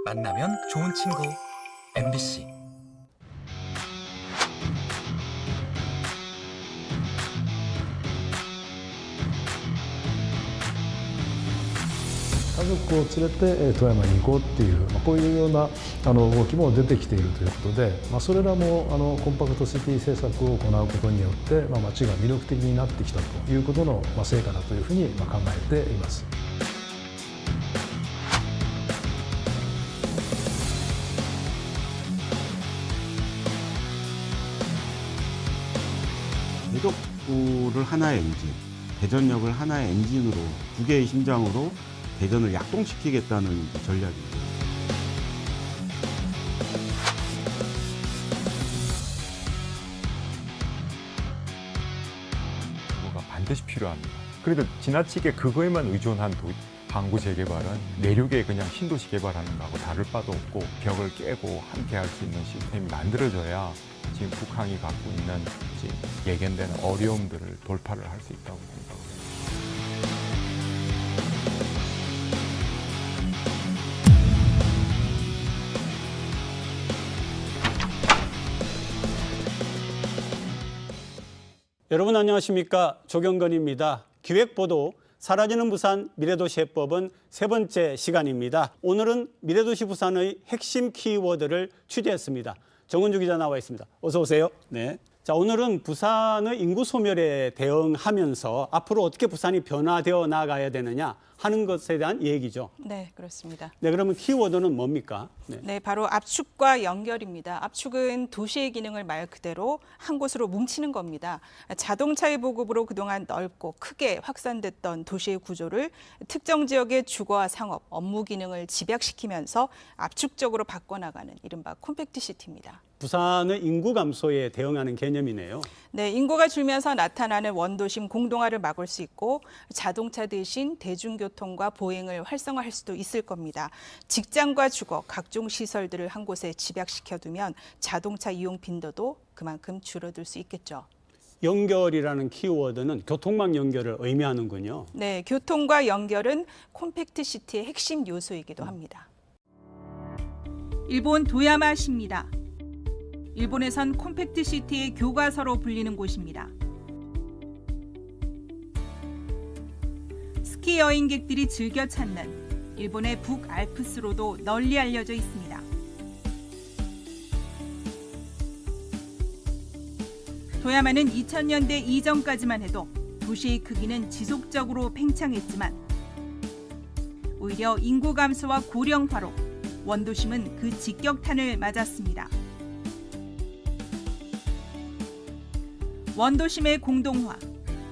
만나면 좋은 친구 MBC家族を連れて富山に行こうっていう、こういうような動きも出てきているということで、それらもコンパクトシティ政策を行うことによって、街が魅力的になってきたということの成果だというふうに考えています。대덕구를 하나의 엔진, 대전역을 하나의 엔진으로 두 개의 심장으로 대전을 약동시키겠다는 전략입니다. 그거가 반드시 필요합니다. 그래도 지나치게 그거에만 의존한 항구 재개발은 내륙에 그냥 신도시 개발하는 거하고 다를 바도 없고 벽을 깨고 함께 할 수 있는 시스템이 만들어져야 지금 북한이 갖고 있는 지금 예견되는 어려움들을 돌파를 할 수 있다고 생각합니다. 여러분 안녕하십니까? 조경건입니다. 기획보도 사라지는 부산 미래도시해법은 세 번째 시간입니다. 오늘은 미래도시 부산의 핵심 키워드를 취재했습니다. 정은주 기자 나와 있습니다. 어서 오세요. 네. 자, 오늘은 부산의 인구 소멸에 대응하면서 앞으로 어떻게 부산이 변화되어 나가야 되느냐 하는 것에 대한 얘기죠. 네, 그렇습니다. 네, 그러면 키워드는 뭡니까? 네, 바로 압축과 연결입니다. 압축은 도시의 기능을 말 그대로 한 곳으로 뭉치는 겁니다. 자동차의 보급으로 그동안 넓고 크게 확산됐던 도시의 구조를 특정 지역의 주거와 상업, 업무 기능을 집약시키면서 압축적으로 바꿔나가는 이른바 콤팩트 시티입니다. 부산의 인구 감소에 대응하는 개념이네요. 네, 인구가 줄면서 나타나는 원도심 공동화를 막을 수 있고 자동차 대신 대중교통과 보행을 활성화할 수도 있을 겁니다. 직장과 주거, 각종 시설들을 한 곳에 집약시켜두면 자동차 이용 빈도도 그만큼 줄어들 수 있겠죠. 연결이라는 키워드는 교통망 연결을 의미하는군요. 네, 교통과 연결은 콤팩트 시티의 핵심 요소이기도 합니다. 일본 도야마시입니다. 일본에선 콤팩트 시티의 교과서로 불리는 곳입니다. 스키 여행객들이 즐겨 찾는 일본의 북알프스로도 널리 알려져 있습니다. 도야마는 2000년대 이전까지만 해도 도시의 크기는 지속적으로 팽창했지만 오히려 인구 감소와 고령화로 원도심은 그 직격탄을 맞았습니다. 원도심의 공동화,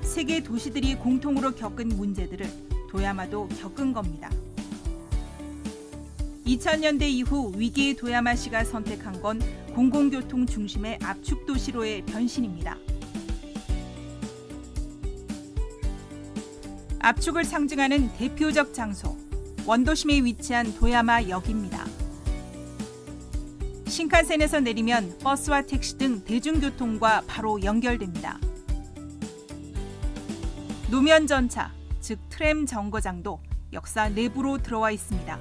세계 도시들이 공통으로 겪은 문제들을 도야마도 겪은 겁니다. 2000년대 이후 위기의 도야마시가 선택한 건 공공교통 중심의 압축 도시로의 변신입니다. 압축을 상징하는 대표적 장소, 원도심에 위치한 도야마역입니다. 신칸센에서 내리면 버스와 택시 등 대중교통과 바로 연결됩니다. 노면 전차, 즉 트램 정거장도 역사 내부로 들어와 있습니다.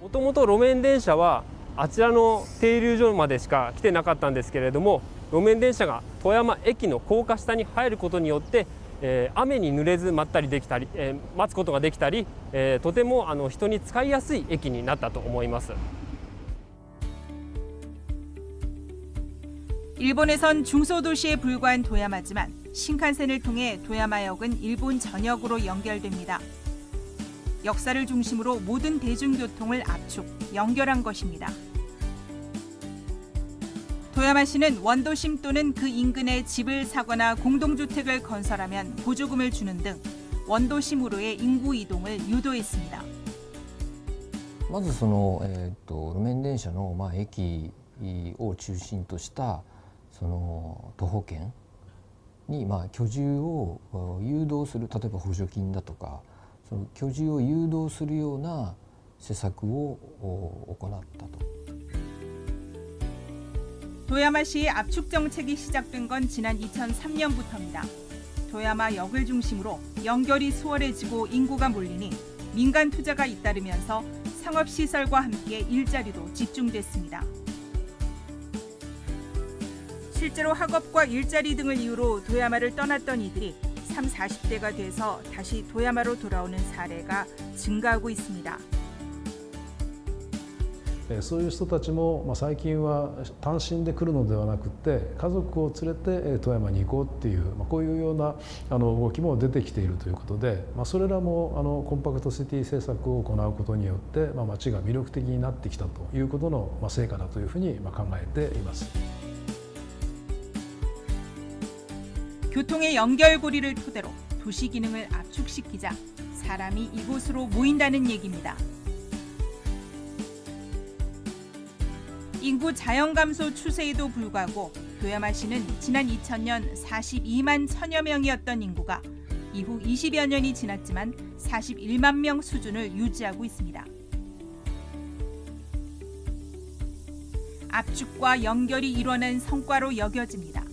もともと路面電車はあちらの停留所までしか来てなかったんですけれども、路面電車が富山駅の高架下に入ることによって、雨に濡れず待ったりできたり、待つことができたり、とても人に使いやすい駅になったと思います。 일본에선 중소도시에 불과한 도야마지만 신칸센을 통해 도야마역은 일본 전역으로 연결됩니다. 역사를 중심으로 모든 대중교통을 압축, 연결한 것입니다. 도야마시는 원도심 또는 그 인근에 집을 사거나 공동주택을 건설하면 보조금을 주는 등 원도심으로의 인구 이동을 유도했습니다. まずその路面電車の駅を中心としたその徒歩圏に居住を誘導する、例えば補助金だとかその居住を誘導するような施策を行ったと。 도야마시의 압축 정책이 시작된 건 지난 2003년부터입니다. 도야마역을 중심으로 연결이 수월해지고 인구가 몰리니 민간 투자가 잇따르면서 상업시설과 함께 일자리도 집중됐습니다. 실제로 학업과 일자리 등을 이유로 도야마를 떠났던 이들이 30, 40대가 돼서 다시 도야마로 돌아오는 사례가 증가하고 있습니다. そういう人たちも、最近は単身で来るのではなくて家族を連れて富山に行こうっていう、こういうような動きも出てきているということで、それらもコンパクトシティ政策を行うことによって、街が魅力的になってきたということの成果だというふうに考えています。 교통의 연결고리를 토대로 도시 기능을 압축시키자 사람이 이곳으로 모인다는 얘기입니다. 인구 자연 감소 추세에도 불구하고 도야마시는 지난 2000년 42만 1000여 명이었던 인구가 이후 20여 년이 지났지만 41만 명 수준을 유지하고 있습니다. 압축과 연결이 이뤄낸 성과로 여겨집니다.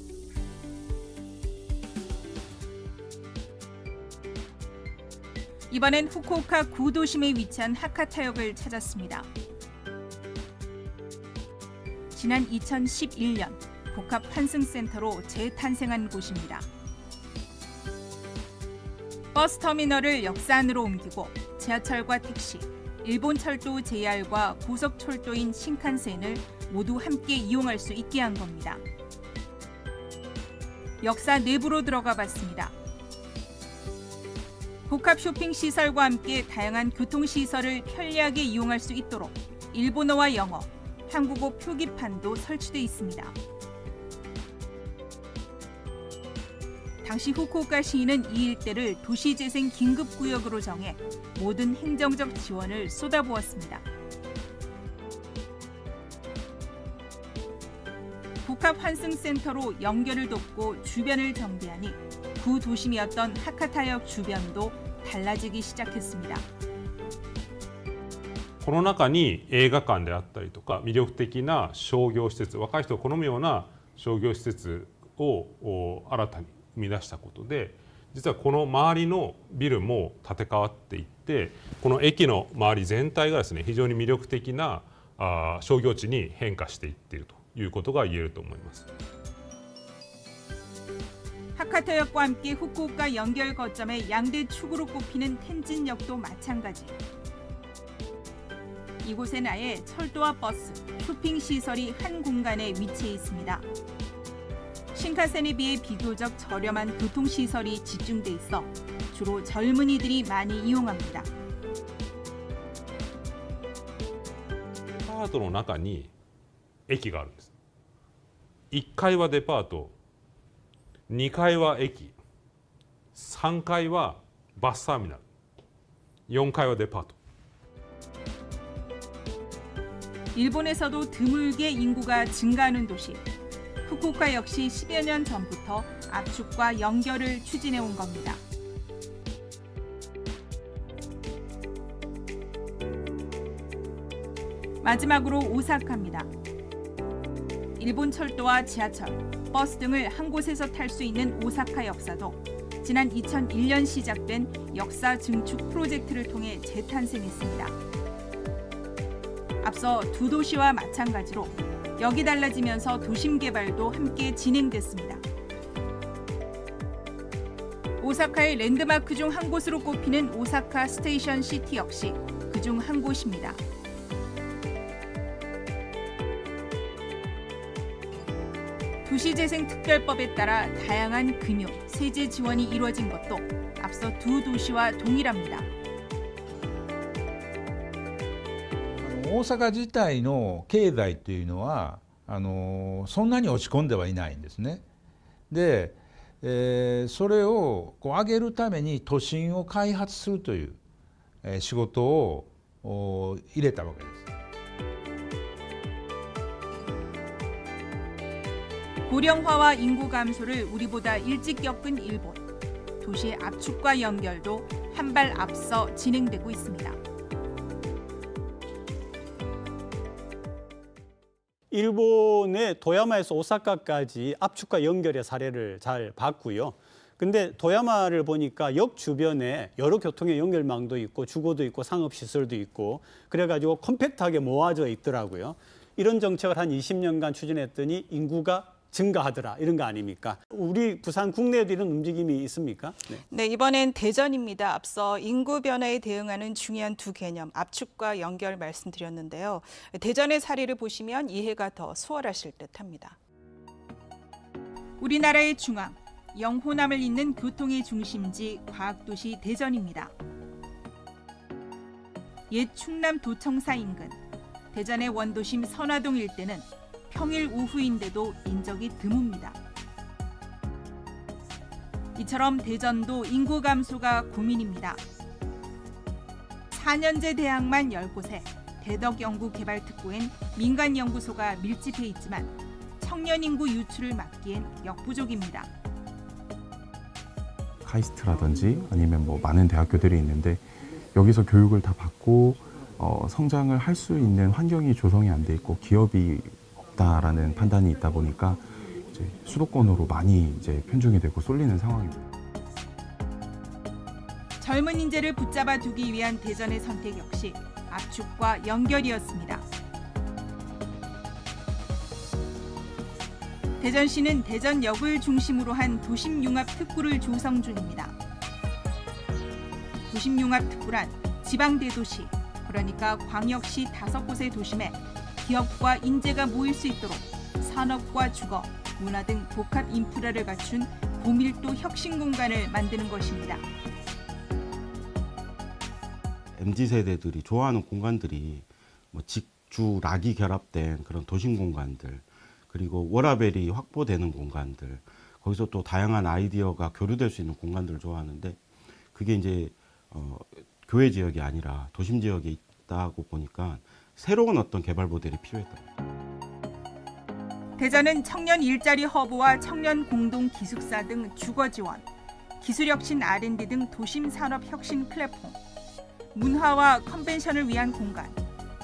이번엔 후쿠오카 구도심에 위치한 하카타역을 찾았습니다. 지난 2011년 복합 환승센터로 재탄생한 곳입니다. 버스터미널을 역산으로 옮기고 지하철과 택시, 일본 철도 JR과 고속철도인 신칸센을 모두 함께 이용할 수 있게 한 겁니다. 역사 내부로 들어가 봤습니다. 복합 쇼핑 시설과 함께 다양한 교통 시설을 편리하게 이용할 수 있도록 일본어와 영어, 한국어 표기판도 설치돼 있습니다. 당시 후쿠오카 시는 이 일대를 도시재생 긴급구역으로 정해 모든 행정적 지원을 쏟아부었습니다. 복합 환승센터로 연결을 돕고 주변을 정비하니 구도심이었던 하카타역 주변도 달라지기 시작했습니다. この中に映画館であったりとか魅力的な商業施設、若い人が好むような商業施設を新たに生み出したことで、実はこの周りのビルも建て替わっていって、この駅の周り全体がですね、非常に魅力的な商業地に変化していっているということが言えると思います。 하카타역과 함께 후쿠오카 연결 거점의 양대 축으로 꼽히는 텐진역도 마찬가지. 이곳엔 아예 철도와 버스, 쇼핑 시설이 한 공간에 위치해 있습니다. 신칸센에 비해 비교적 저렴한 교통 시설이 집중돼 있어 주로 젊은이들이 많이 이용합니다. デパートの中に駅があるんです。1階はデパート、2階は駅、3階はバスターミナル、4階はデパート。 일본에서도 드물게 인구가 증가하는 도시. 후쿠오카 역시 10여 년 전부터 압축과 연결을 추진해 온 겁니다. 마지막으로 오사카입니다. 일본 철도와 지하철, 버스 등을 한 곳에서 탈 수 있는 오사카 역사도 지난 2001년 시작된 역사 증축 프로젝트를 통해 재탄생했습니다. 앞서 두 도시와 마찬가지로 역이 달라지면서 도심 개발도 함께 진행됐습니다. 오사카의 랜드마크 중 한 곳으로 꼽히는 오사카 스테이션 시티 역시 그중 한 곳입니다. 도시재생특별법에 따라 다양한 금융, 세제 지원이 이루어진 것도 앞서 두 도시와 동일합니다. 大阪自体の経済というのはそんなに落ち込んではいないんですね。で、それを上げるために都心を開発するという仕事を入れたわけです。 고령화와 인구 감소를 우리보다 일찍 겪은 일본. 도시의 압축과 연결도 한 발 앞서 진행되고 있습니다. 일본의 도야마에서 오사카까지 압축과 연결의 사례를 잘 봤고요. 근데 도야마를 보니까 역 주변에 여러 교통의 연결망도 있고 주거도 있고 상업시설도 있고 그래가지고 컴팩트하게 모아져 있더라고요. 이런 정책을 한 20년간 추진했더니 인구가 증가하더라 이런 거 아닙니까? 우리 부산 국내에도 이런 움직임이 있습니까? 네. 네, 이번엔 대전입니다. 앞서 인구 변화에 대응하는 중요한 두 개념, 압축과 연결 말씀드렸는데요. 대전의 사례를 보시면 이해가 더 수월하실 듯합니다. 우리나라의 중앙, 영호남을 잇는 교통의 중심지 과학도시 대전입니다. 옛 충남 도청사 인근, 대전의 원도심 선화동 일대는 평일 오후인데도 인적이 드뭅니다. 이처럼 대전도 인구 감소가 고민입니다. 4년제 대학만 10곳에 대덕연구개발특구엔 민간연구소가 밀집해 있지만 청년 인구 유출을 막기엔 역부족입니다. 카이스트라든지 아니면 뭐 많은 대학교들이 있는데 여기서 교육을 다 받고 성장을 할 수 있는 환경이 조성이 안 돼 있고 기업이 없다라는 판단이 있다 보니까 이제 수도권으로 많이 이제 편중이 되고 쏠리는 상황입니다. 젊은 인재를 붙잡아 두기 위한 대전의 선택 역시 압축과 연결이었습니다. 대전시는 대전역을 중심으로 한 도심융합특구를 조성 중입니다. 도심융합특구란 지방대도시, 그러니까 광역시 5곳의 도심에 기업과 인재가 모일 수 있도록 산업과 주거, 문화 등 복합 인프라를 갖춘 고밀도 혁신 공간을 만드는 것입니다. MZ세대들이 좋아하는 공간들이 뭐 직주, 락이 결합된 그런 도심 공간들, 그리고 워라벨이 확보되는 공간들, 거기서 또 다양한 아이디어가 교류될 수 있는 공간들을 좋아하는데 그게 이제 교외 지역이 아니라 도심 지역에 있다고 보니까 새로운 어떤 개발 모델이 필요했다. 대전은 청년 일자리 허브와 청년 공동 기숙사 등 주거 지원, 기술혁신 R&D 등 도심 산업 혁신 플랫폼, 문화와 컨벤션을 위한 공간,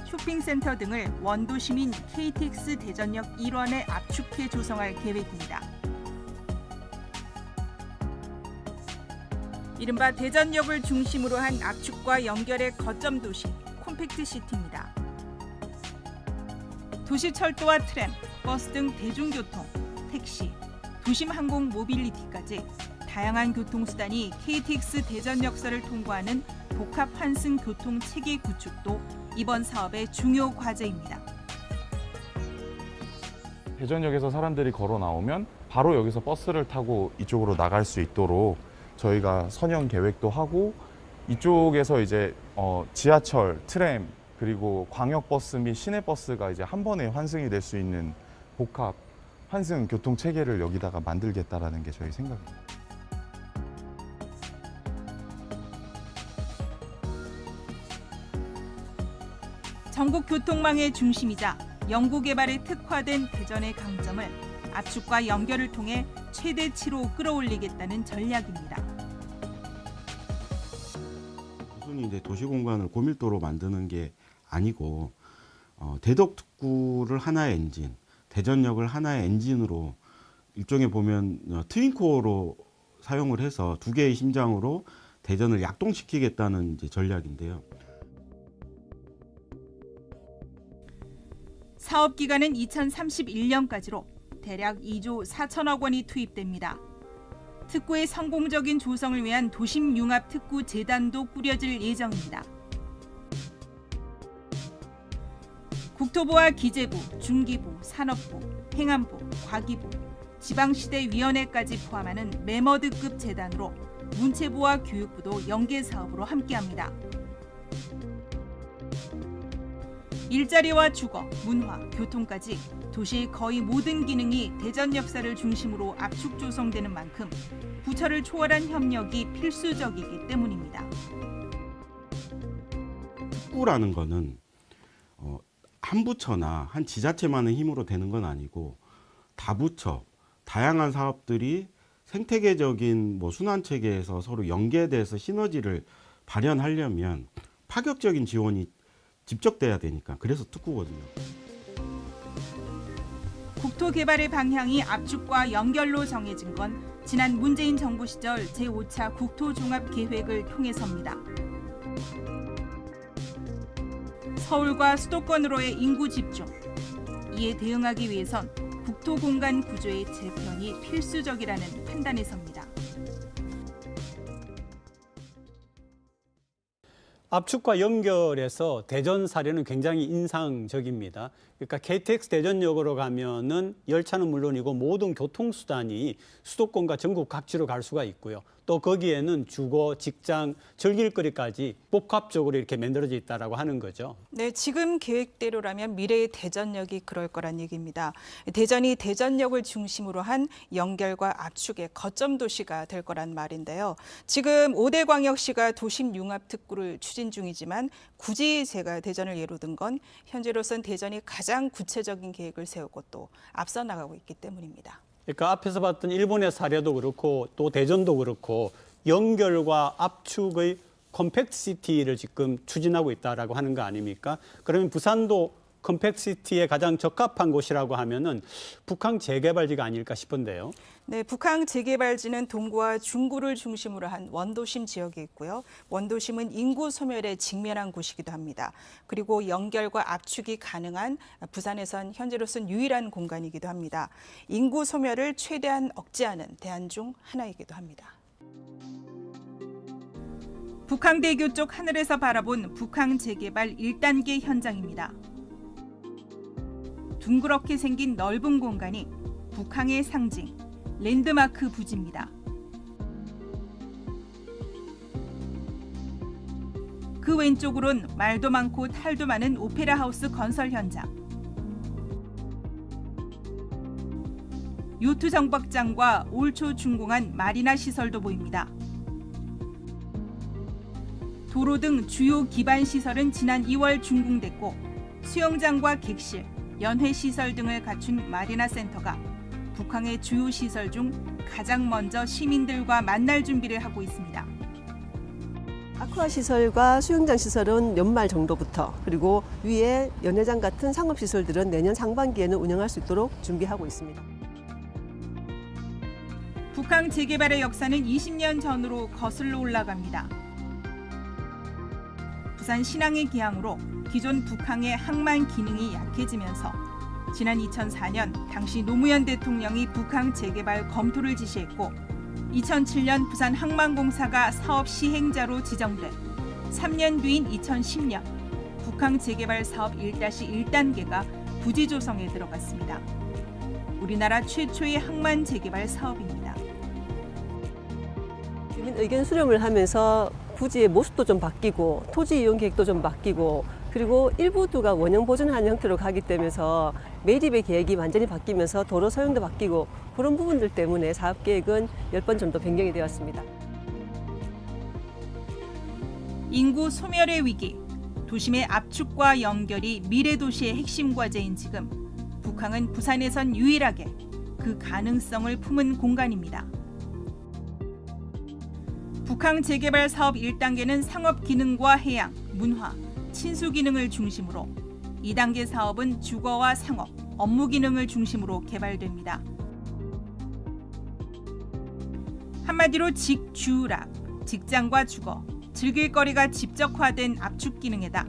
쇼핑센터 등을 원도심인 KTX 대전역 일원에 압축해 조성할 계획입니다. 이른바 대전역을 중심으로 한 압축과 연결의 거점 도시, 콤팩트 시티입니다. 도시철도와 트램, 버스 등 대중교통, 택시, 도심 항공 모빌리티까지 다양한 교통수단이 KTX 대전역사를 통과하는 복합 환승 교통 체계 구축도 이번 사업의 중요 과제입니다. 대전역에서 사람들이 걸어 나오면 바로 여기서 버스를 타고 이쪽으로 나갈 수 있도록 저희가 선형 계획도 하고 이쪽에서 이제 지하철, 트램 그리고 광역버스 및 시내버스가 이제 한 번에 환승이 될 수 있는 복합 환승 교통 체계를 여기다가 만들겠다라는 게 저희 생각입니다. 전국 교통망의 중심이자 연구개발에 특화된 대전의 강점을 압축과 연결을 통해 최대치로 끌어올리겠다는 전략입니다. 단순히 이제 도시 공간을 고밀도로 만드는 게 아니고 대덕특구를 하나의 엔진, 대전역을 하나의 엔진으로 일종의 보면 트윈코어로 사용을 해서 두 개의 심장으로 대전을 약동시키겠다는 이제 전략인데요. 사업 기간은 2031년까지로 대략 2조 4천억 원이 투입됩니다. 특구의 성공적인 조성을 위한 도심융합특구 재단도 꾸려질 예정입니다. 국토부와 기재부, 중기부, 산업부, 행안부, 과기부, 지방시대위원회까지 포함하는 메머드급 재단으로 문체부와 교육부도 연계 사업으로 함께합니다. 일자리와 주거, 문화, 교통까지 도시의 거의 모든 기능이 대전 역사를 중심으로 압축 조성되는 만큼 부처를 초월한 협력이 필수적이기 때문입니다. 특구라는 거는 한 부처나 한 지자체만의 힘으로 되는 건 아니고 다부처, 다양한 사업들이 생태계적인 순환 체계에서 서로 연계돼서 시너지를 발현하려면 파격적인 지원이 집적돼야 되니까 그래서 특구거든요. 국토 개발의 방향이 압축과 연결로 정해진 건 지난 문재인 정부 시절 제5차 국토종합계획을 통해서입니다. 서울과 수도권으로의 인구 집중. 이에 대응하기 위해선 국토 공간 구조의 재편이 필수적이라는 판단에서입니다. 압축과 연결해서 대전 사례는 굉장히 인상적입니다. 그러니까 KTX 대전역으로 가면은 열차는 물론이고 모든 교통수단이 수도권과 전국 각지로 갈 수가 있고요. 또 거기에는 주거, 직장, 즐길거리까지 복합적으로 이렇게 만들어져 있다라고 하는 거죠. 네, 지금 계획대로라면 미래의 대전역이 그럴 거란 얘기입니다. 대전이 대전역을 중심으로 한 연결과 압축의 거점 도시가 될 거란 말인데요. 지금 5대 광역시가 도심 융합 특구를 추진 중이지만 굳이 제가 대전을 예로 든 건 현재로선 대전이 가장 구체적인 계획을 세우고 또 앞서 나가고 있기 때문입니다. 그러니까 앞에서 봤던 일본의 사례도 그렇고 또 대전도 그렇고 연결과 압축의 컴팩트시티를 지금 추진하고 있다라고 하는 거 아닙니까? 그러면 부산도 컴팩트시티에 가장 적합한 곳이라고 하면은 북항 재개발지가 아닐까 싶은데요. 네, 북항 재개발지는 동구와 중구를 중심으로 한 원도심 지역에 있고요. 원도심은 인구 소멸에 직면한 곳이기도 합니다. 그리고 연결과 압축이 가능한 부산에선 현재로서는 유일한 공간이기도 합니다. 인구 소멸을 최대한 억제하는 대안 중 하나이기도 합니다. 북항대교 쪽 하늘에서 바라본 북항 재개발 1단계 현장입니다. 둥그렇게 생긴 넓은 공간이 북항의 상징, 랜드마크 부지입니다. 그 왼쪽으론 말도 많고 탈도 많은 오페라 하우스 건설 현장. 요트 정박장과 올초 준공한 마리나 시설도 보입니다. 도로 등 주요 기반 시설은 지난 2월 준공됐고 수영장과 객실, 연회 시설 등을 갖춘 마리나 센터가 북항의 주요 시설 중 가장 먼저 시민들과 만날 준비를 하고 있습니다. 아쿠아 시설과 수영장 시설은 연말 정도부터, 그리고 위에 연회장 같은 상업 시설들은 내년 상반기에는 운영할 수 있도록 준비하고 있습니다. 북항 재개발의 역사는 20년 전으로 거슬러 올라갑니다. 부산 신항의 기항으로 기존 북항의 항만 기능이 약해지면서 지난 2004년 당시 노무현 대통령이 북항 재개발 검토를 지시했고 2007년 부산 항만공사가 사업 시행자로 지정돼 3년 뒤인 2010년 북항 재개발 사업 1-1단계가 부지 조성에 들어갔습니다. 우리나라 최초의 항만 재개발 사업입니다. 주민 의견 수렴을 하면서 부지의 모습도 좀 바뀌고 토지 이용 계획도 좀 바뀌고, 그리고 일부도가 원형 보존하는 형태로 가기 때문에 매립의 계획이 완전히 바뀌면서 도로 소형도 바뀌고, 그런 부분들 때문에 사업 계획은 10번 정도 변경이 되었습니다. 인구 소멸의 위기, 도심의 압축과 연결이 미래 도시의 핵심 과제인 지금 북항은 부산에선 유일하게 그 가능성을 품은 공간입니다. 북항 재개발 사업 1단계는 상업 기능과 해양, 문화, 친수 기능을 중심으로 2단계 사업은 주거와 상업, 업무 기능을 중심으로 개발됩니다. 한마디로 직주락, 직장과 주거, 즐길거리가 집적화된 압축 기능에다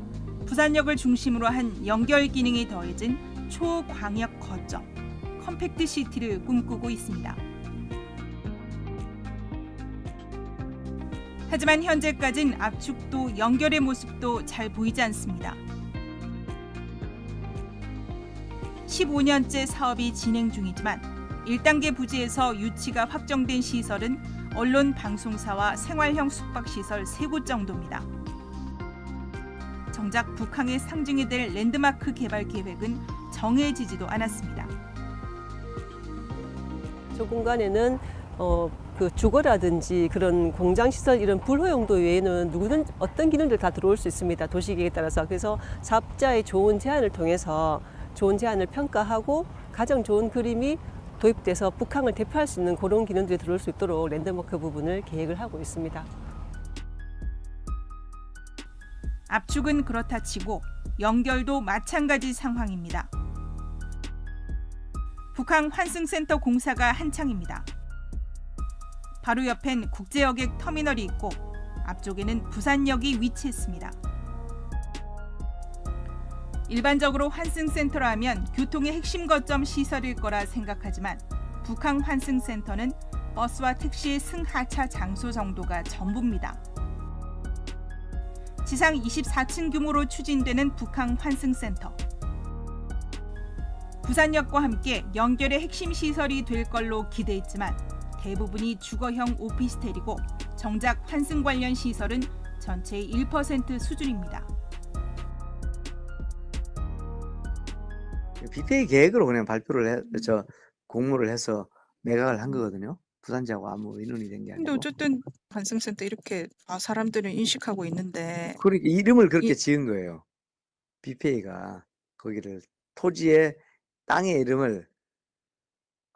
부산역을 중심으로 한 연결 기능이 더해진 초광역 거점, 컴팩트 시티를 꿈꾸고 있습니다. 하지만 현재까진 압축도 연결의 모습도 잘 보이지 않습니다. 15년째 사업이 진행 중이지만 1단계 부지에서 유치가 확정된 시설은 언론, 방송사와 생활형 숙박시설 3곳 정도입니다. 정작 북항의 상징이 될 랜드마크 개발 계획은 정해지지도 않았습니다. 저 공간에는 그 주거라든지 그런 공장시설 이런 불허용도 외에는 누구든 어떤 기능들 다 들어올 수 있습니다. 도시계획에 따라서. 그래서 사업자의 좋은 제안을 통해서 좋은 제안을 평가하고 가장 좋은 그림이 도입돼서 북항을 대표할 수 있는 그런 기능들이 들어올 수 있도록 랜드마크 부분을 계획을 하고 있습니다. 압축은 그렇다 치고 연결도 마찬가지 상황입니다. 북항 환승센터 공사가 한창입니다. 바로 옆엔 국제여객 터미널이 있고 앞쪽에는 부산역이 위치했습니다. 일반적으로 환승센터라 하면 교통의 핵심 거점 시설일 거라 생각하지만 북항 환승센터는 버스와 택시의 승하차 장소 정도가 전부입니다. 지상 24층 규모로 추진되는 북항 환승센터. 부산역과 함께 연결의 핵심 시설이 될 걸로 기대했지만 대부분이 주거형 오피스텔이고 정작 환승 관련 시설은 전체의 1% 수준입니다. BPA 계획으로 그냥 공모를 해서 매각을 한 거거든요. 부산지하고 아무 인원이 된 게 아니고. 근데 어쨌든 환승센터 이렇게 사람들은 인식하고 있는데 그러니까 이름을 그렇게 지은 거예요. BPA가 거기를 토지의 땅의 이름을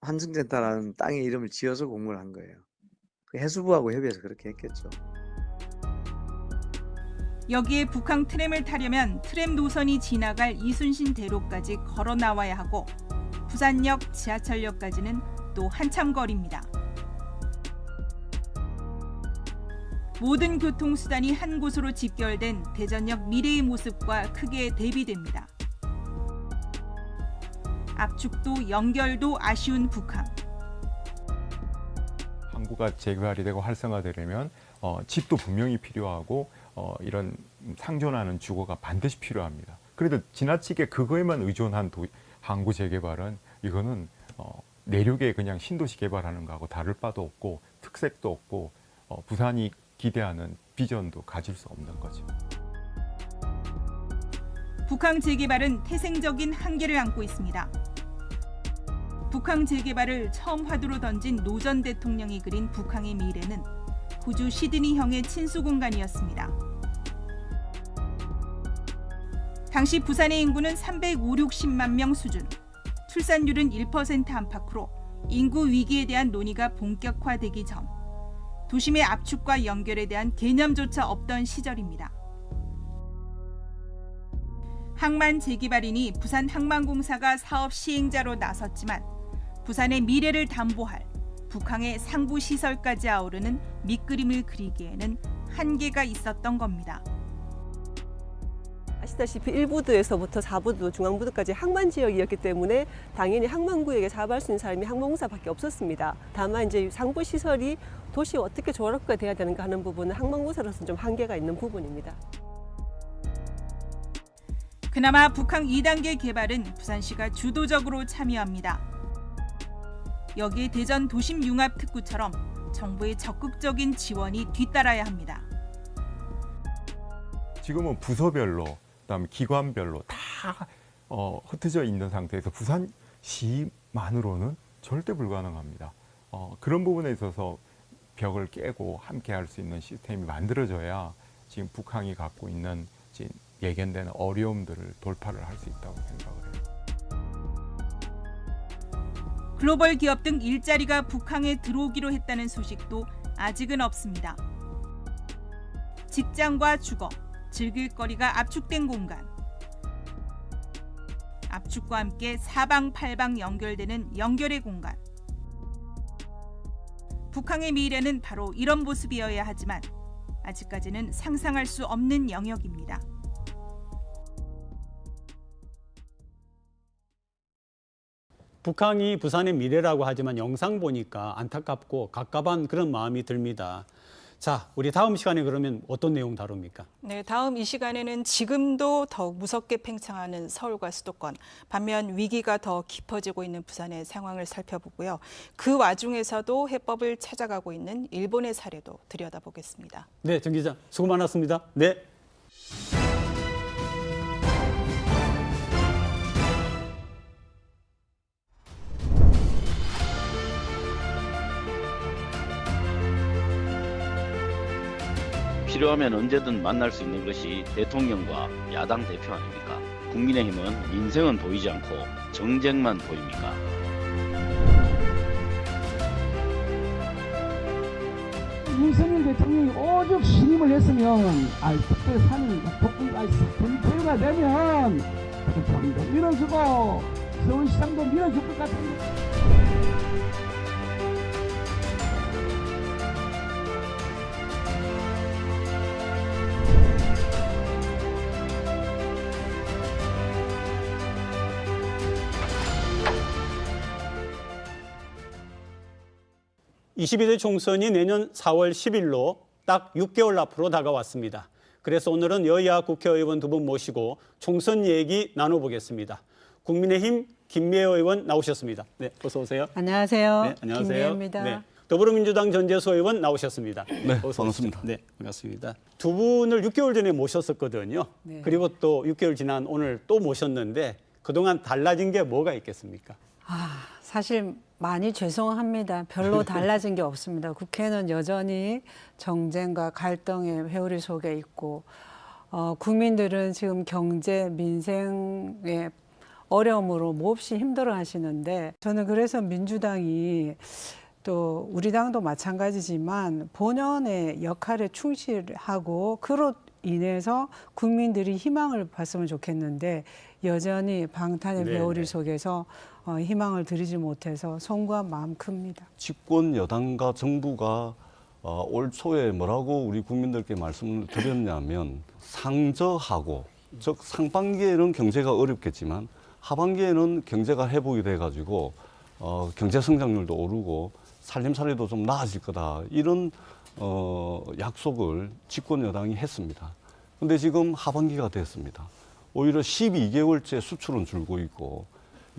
환승센터라는 땅의 이름을 지어서 공모를 한 거예요. 해수부하고 협의해서 그렇게 했겠죠. 여기에 북항 트램을 타려면 트램 노선이 지나갈 이순신 대로까지 걸어 나와야 하고 부산역, 지하철역까지는 또 한참 거리입니다. 모든 교통수단이 한 곳으로 집결된 대전역 미래의 모습과 크게 대비됩니다. 압축도 연결도 아쉬운 북항. 항구가 재개발이 되고 활성화되려면 집도 분명히 필요하고 이런 상존하는 주거가 반드시 필요합니다. 그래도 지나치게 그거에만 의존한 항구 재개발은 이거는 내륙에 그냥 신도시 개발하는 거하고 다를 바도 없고 특색도 없고 부산이 기대하는 비전도 가질 수 없는 거죠. 북항 재개발은 태생적인 한계를 안고 있습니다. 북항 재개발을 처음 화두로 던진 노 전 대통령이 그린 북항의 미래는 호주 시드니형의 친수 공간이었습니다. 당시 부산의 인구는 350-60만 명 수준, 출산율은 1% 안팎으로 인구 위기에 대한 논의가 본격화되기 전 도심의 압축과 연결에 대한 개념조차 없던 시절입니다. 항만 재개발이니 부산항만공사가 사업 시행자로 나섰지만 부산의 미래를 담보할 북항의 상부 시설까지 아우르는 밑그림을 그리기에는 한계가 있었던 겁니다. 아시다시피 1부두에서부터 4부두, 중앙부두까지 항만 지역이었기 때문에 당연히 항만구역에 사업할 수 있는 사람이 항만공사밖에 없었습니다. 다만 이제 상부 시설이 도시에 어떻게 조합화가 돼야 되는가 하는 부분은 항만공사로서는 좀 한계가 있는 부분입니다. 그나마 북항 2단계 개발은 부산시가 주도적으로 참여합니다. 여기에 대전 도심융합특구처럼 정부의 적극적인 지원이 뒤따라야 합니다. 지금은 부서별로 그다음에 기관별로 다 흩어져 있는 상태에서 부산시만으로는 절대 불가능합니다. 그런 부분에 있어서 벽을 깨고 함께 할 수 있는 시스템이 만들어져야 지금 북항이 갖고 있는 지금 예견되는 어려움들을 돌파를 할 수 있다고 생각을 해요. 글로벌 기업 등 일자리가 북항에 들어오기로 했다는 소식도 아직은 없습니다. 직장과 주거, 즐길 거리가 압축된 공간. 압축과 함께 사방팔방 연결되는 연결의 공간. 북항의 미래는 바로 이런 모습이어야 하지만 아직까지는 상상할 수 없는 영역입니다. 북항이 부산의 미래라고 하지만 영상 보니까 안타깝고 갑갑한 그런 마음이 듭니다. 자, 우리 다음 시간에 그러면 어떤 내용 다룹니까? 네, 다음 이 시간에는 지금도 더욱 무섭게 팽창하는 서울과 수도권, 반면 위기가 더 깊어지고 있는 부산의 상황을 살펴보고요. 그 와중에서도 해법을 찾아가고 있는 일본의 사례도 들여다보겠습니다. 네, 정 기자 수고 많았습니다. 네. 필요하면 언제든 만날 수 있는 것이 대통령과 야당 대표 아닙니까? 국민의힘은 민생은 보이지 않고 정쟁만 보입니까? 윤석열 대통령이 오죽 신임을 했으면 특별사는 본표가 되면 본인도 밀어주고 서울시장도 밀어줄 것 같습니다. (22대) 총선이 내년 4월 10일로 딱 6개월 앞으로 다가왔습니다. 그래서 오늘은 여야 국회의원 두 분 모시고 총선 얘기 나눠보겠습니다. 국민의힘 김미애 의원 나오셨습니다. 네, 어서 오세요. 안녕하세요. 네, 안녕하세요. 김미애입니다. 네, 더불어민주당 전재수 의원 나오셨습니다. 네, 반갑습니다. 네, 반갑습니다. 두 분을 6개월 전에 모셨었거든요. 네. 그리고 또 6개월 지난 오늘 또 모셨는데 그동안 달라진 게 뭐가 있겠습니까? 사실 많이 죄송합니다. 별로 달라진 게 없습니다. 국회는 여전히 정쟁과 갈등의 회오리 속에 있고 국민들은 지금 경제, 민생의 어려움으로 몹시 힘들어 하시는데 저는 그래서 민주당이 또 우리 당도 마찬가지지만 본연의 역할에 충실하고 그로 인해서 국민들이 희망을 봤으면 좋겠는데 여전히 방탄의 회오리 속에서 희망을 드리지 못해서 송구한 마음 큽니다. 집권 여당과 정부가 올 초에 뭐라고 우리 국민들께 말씀을 드렸냐면 상저하고 즉 상반기에는 경제가 어렵겠지만 하반기에는 경제가 회복이 돼가지고 경제 성장률도 오르고 살림살이도 좀 나아질 거다 이런 약속을 집권 여당이 했습니다. 근데 지금 하반기가 됐습니다. 오히려 12개월째 수출은 줄고 있고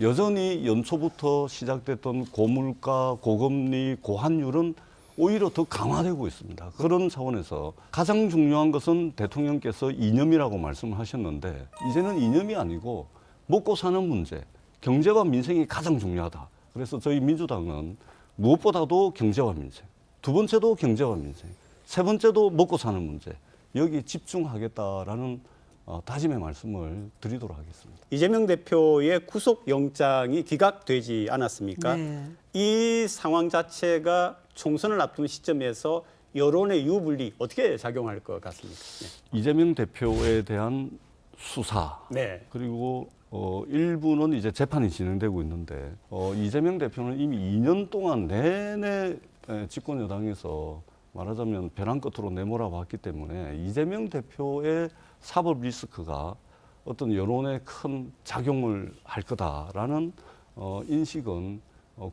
여전히 연초부터 시작됐던 고물가, 고금리, 고환율은 오히려 더 강화되고 있습니다. 그런 차원에서 가장 중요한 것은 대통령께서 이념이라고 말씀을 하셨는데 이제는 이념이 아니고 먹고 사는 문제, 경제와 민생이 가장 중요하다. 그래서 저희 민주당은 무엇보다도 경제와 민생, 두 번째도 경제와 민생, 세 번째도 먹고 사는 문제, 여기 집중하겠다라는 다짐의 말씀을 드리도록 하겠습니다. 이재명 대표의 구속영장이 기각되지 않았습니까? 네. 이 상황 자체가 총선을 앞둔 시점에서 여론의 유불리 어떻게 작용할 것 같습니까? 네. 이재명 대표에 대한 수사, 네. 그리고 일부는 이제 재판이 진행되고 있는데 이재명 대표는 이미 2년 동안 내내 집권 여당에서 말하자면 벼랑 끝으로 내몰아봤기 때문에 이재명 대표의 사법 리스크가 어떤 여론에 큰 작용을 할 거다라는 인식은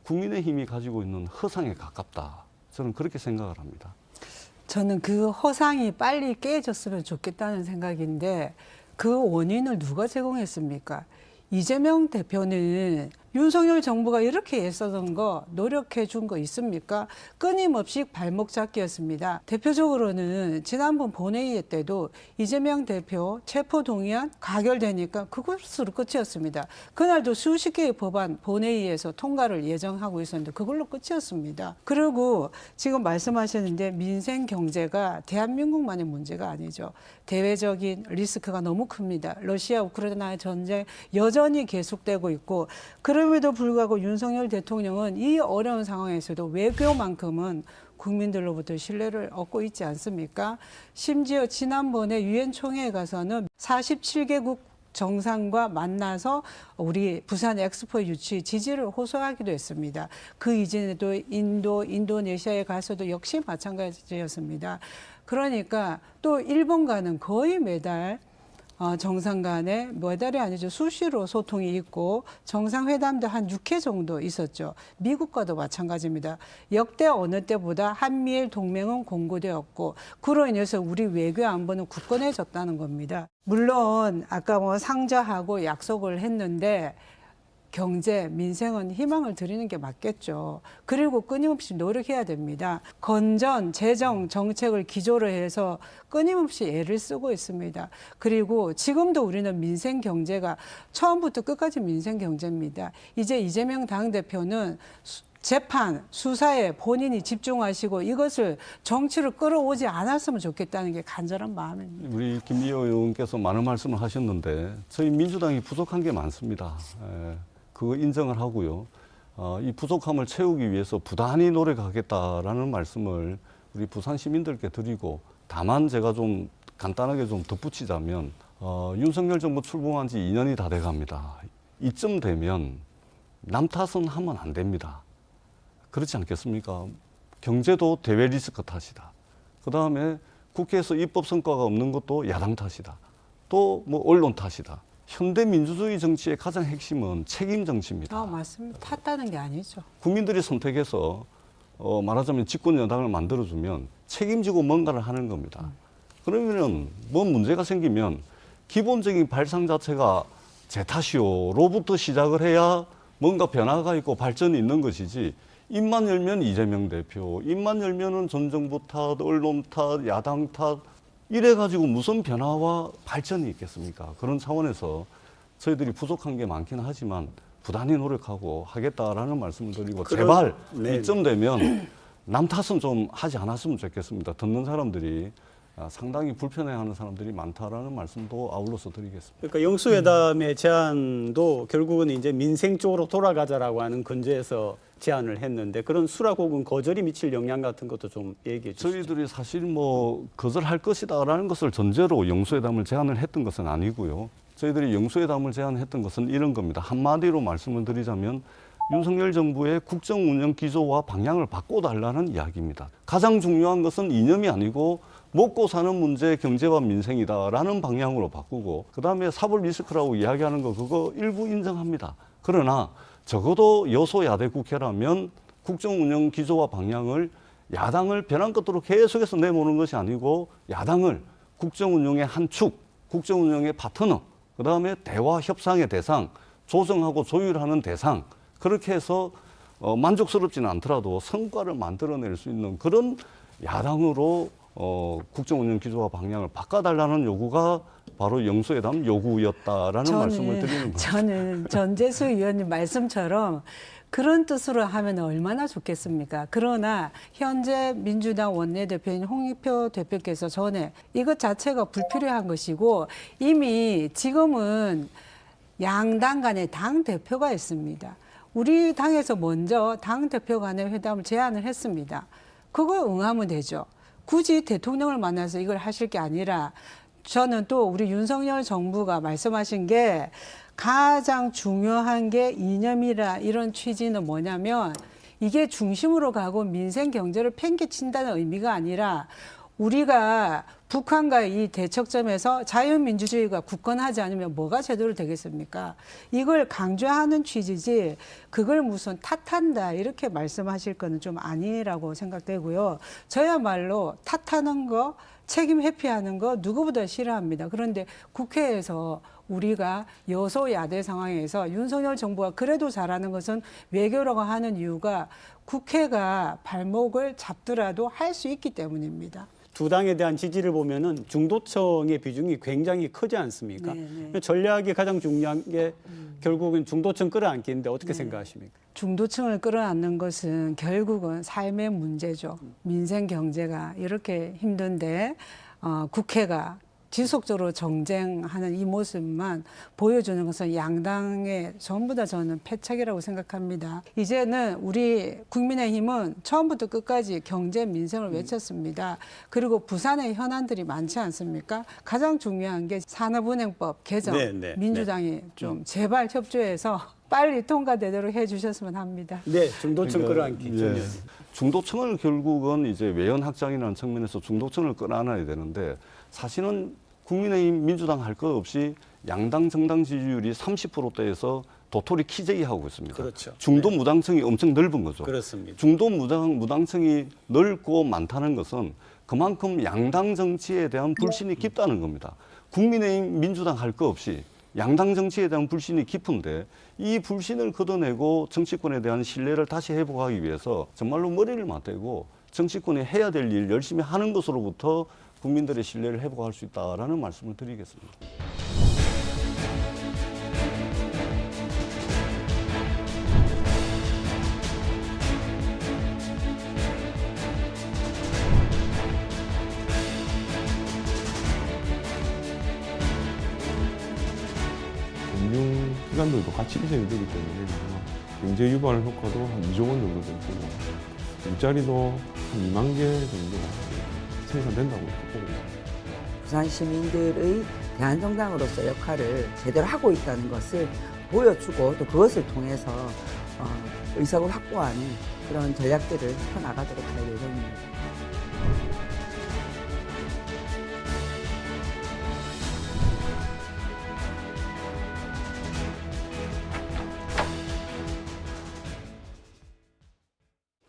국민의힘이 가지고 있는 허상에 가깝다. 저는 그렇게 생각을 합니다. 저는 그 허상이 빨리 깨졌으면 좋겠다는 생각인데 그 원인을 누가 제공했습니까? 이재명 대표는 윤석열 정부가 이렇게 애쓰던 거 노력해 준 거 있습니까? 끊임없이 발목 잡기였습니다. 대표적으로는 지난번 본회의 때도 이재명 대표 체포동의안 가결되니까 그것으로 끝이었습니다. 그날도 수십 개의 법안 본회의에서 통과를 예정하고 있었는데 그걸로 끝이었습니다. 그리고 지금 말씀하셨는데 민생 경제가 대한민국만의 문제가 아니죠. 대외적인 리스크가 너무 큽니다. 러시아 우크라이나의 전쟁 여전히 계속되고 있고 그럼에도 불구하고 윤석열 대통령은 이 어려운 상황에서도 외교만큼은 국민들로부터 신뢰를 얻고 있지 않습니까? 심지어 지난번에 유엔 총회에 가서는 47개국 정상과 만나서 우리 부산 엑스포 유치 지지를 호소하기도 했습니다. 그 이전에도 인도네시아에 가서도 역시 마찬가지였습니다. 그러니까 또 일본과는 거의 매달 정상 간에 매달이 아니죠. 수시로 소통이 있고 정상회담도 한 6회 정도 있었죠. 미국과도 마찬가지입니다. 역대 어느 때보다 한미일 동맹은 공고되었고 그로 인해서 우리 외교 안보는 굳건해졌다는 겁니다. 물론 아까 상저하고 약속을 했는데 경제, 민생은 희망을 드리는 게 맞겠죠. 그리고 끊임없이 노력해야 됩니다. 건전, 재정, 정책을 기조로 해서 끊임없이 애를 쓰고 있습니다. 그리고 지금도 우리는 민생 경제가 처음부터 끝까지 민생 경제입니다. 이제 이재명 당대표는 재판, 수사에 본인이 집중하시고 이것을 정치를 끌어오지 않았으면 좋겠다는 게 간절한 마음입니다. 우리 김미애 의원께서 많은 말씀을 하셨는데 저희 민주당이 부족한 게 많습니다. 그거 인정을 하고요. 이 부족함을 채우기 위해서 부단히 노력하겠다라는 말씀을 우리 부산 시민들께 드리고 다만 제가 좀 간단하게 좀 덧붙이자면 윤석열 정부 출범한 지 2년이 다 돼갑니다. 이쯤 되면 남 탓은 하면 안 됩니다. 그렇지 않겠습니까? 경제도 대외 리스크 탓이다. 그 다음에 국회에서 입법 성과가 없는 것도 야당 탓이다. 또 뭐 언론 탓이다. 현대 민주주의 정치의 가장 핵심은 책임 정치입니다. 맞습니다. 탓하는 게 아니죠. 국민들이 선택해서 말하자면 집권 여당을 만들어주면 책임지고 뭔가를 하는 겁니다. 그러면은 뭔 문제가 생기면 기본적인 발상 자체가 제 탓이요로부터 시작을 해야 뭔가 변화가 있고 발전이 있는 것이지, 입만 열면 이재명 대표, 입만 열면은 전 정부 탓, 언론 탓, 야당 탓 이래가지고 무슨 변화와 발전이 있겠습니까? 그런 차원에서 저희들이 부족한 게 많긴 하지만 부단히 노력하고 하겠다라는 말씀을 드리고, 제발 이쯤 되면 남 탓은 좀 하지 않았으면 좋겠습니다. 듣는 사람들이 상당히 불편해하는 사람들이 많다라는 말씀도 아울러서 드리겠습니다. 그러니까 영수회담의 제안도 결국은 이제 민생 쪽으로 돌아가자라고 하는 근저에서 제안을 했는데, 그런 수락국은 거절이 미칠 영향 같은 것도 좀 얘기해 주시죠. 저희들이 사실 뭐 거절할 것이다라는 것을 전제로 영수회담을 제안을 했던 것은 아니고요. 저희들이 영수회담을 제안했던 것은 이런 겁니다. 한마디로 말씀을 드리자면 윤석열 정부의 국정 운영 기조와 방향을 바꿔달라는 이야기입니다. 가장 중요한 것은 이념이 아니고 먹고 사는 문제, 경제와 민생이다라는 방향으로 바꾸고, 그다음에 사법 리스크라고 이야기하는 거 그거 일부 인정합니다. 그러나 적어도 여소야대 국회라면 국정 운영 기조와 방향을 야당을 벼랑 끝으로 계속해서 내모는 것이 아니고 야당을 국정 운영의 한 축, 국정 운영의 파트너, 그다음에 대화 협상의 대상, 조정하고 조율하는 대상, 그렇게 해서 만족스럽지는 않더라도 성과를 만들어낼 수 있는 그런 야당으로 국정 운영 기조와 방향을 바꿔달라는 요구가 바로 영수회담 요구였다라는 말씀을 드리는 겁니다. 저는 전재수 의원님 말씀처럼 그런 뜻으로 하면 얼마나 좋겠습니까? 그러나 현재 민주당 원내대표인 홍익표 대표께서 전에 이것 자체가 불필요한 것이고, 이미 지금은 양당 간에 당 대표가 있습니다. 우리 당에서 먼저 당 대표 간의 회담을 제안을 했습니다. 그거 응하면 되죠. 굳이 대통령을 만나서 이걸 하실 게 아니라, 저는 또 우리 윤석열 정부가 말씀하신 게 가장 중요한 게 이념이라, 이런 취지는 뭐냐면 이게 중심으로 가고 민생 경제를 팽개친다는 의미가 아니라, 우리가 북한과의 이 대척점에서 자유민주주의가 굳건하지 않으면 뭐가 제대로 되겠습니까? 이걸 강조하는 취지지, 그걸 무슨 탓한다 이렇게 말씀하실 거는 좀 아니라고 생각되고요. 저야말로 탓하는 거, 책임 회피하는 거 누구보다 싫어합니다. 그런데 국회에서 우리가 여소야대 상황에서 윤석열 정부가 그래도 잘하는 것은 외교라고 하는 이유가 국회가 발목을 잡더라도 할 수 있기 때문입니다. 두 당에 대한 지지를 보면은 중도층의 비중이 굉장히 크지 않습니까? 전략이 가장 중요한 게 결국은 중도층 끌어안기인데 어떻게 생각하십니까? 중도층을 끌어안는 것은 결국은 삶의 문제죠. 민생 경제가 이렇게 힘든데 국회가 지속적으로 정쟁하는 이 모습만 보여주는 것은 양당의 전부 다 저는 패착이라고 생각합니다. 이제는 우리 국민의힘은 처음부터 끝까지 경제 민생을 외쳤습니다. 그리고 부산의 현안들이 많지 않습니까? 가장 중요한 게 산업은행법 개정, 민주당이 좀 제발 협조해서 빨리 통과되도록 해주셨으면 합니다. 네, 중도층 끌어안기. 중도층을 결국은 이제 외연 확장이라는 측면에서 중도층을 끌어안아야 되는데, 사실은 국민의힘, 민주당 할 것 없이 양당 정당 지지율이 30%대에서 도토리 키재기하고 있습니다. 그렇죠. 중도 무당층이 엄청 넓은 거죠. 그렇습니다. 중도 무당층이 넓고 많다는 것은 그만큼 양당 정치에 대한 불신이 깊다는 겁니다. 국민의힘, 민주당 할 것 없이 양당 정치에 대한 불신이 깊은데, 이 불신을 걷어내고 정치권에 대한 신뢰를 다시 회복하기 위해서 정말로 머리를 맞대고 정치권이 해야 될 일 열심히 하는 것으로부터 국민들의 신뢰를 회복할 수 있다라는 말씀을 드리겠습니다. 금융기관들도 같이 이전이 되기 때문에 경제 유발 효과도 한 2조 원 정도 될 거고, 일자리도 한 2만 개 정도 생산된다고 보고 있습니다. 부산 시민들의 대한정당으로서 역할을 제대로 하고 있다는 것을 보여주고 또 그것을 통해서 의석을 확보하는 그런 전략들을 펴나가도록 할 예정입니다.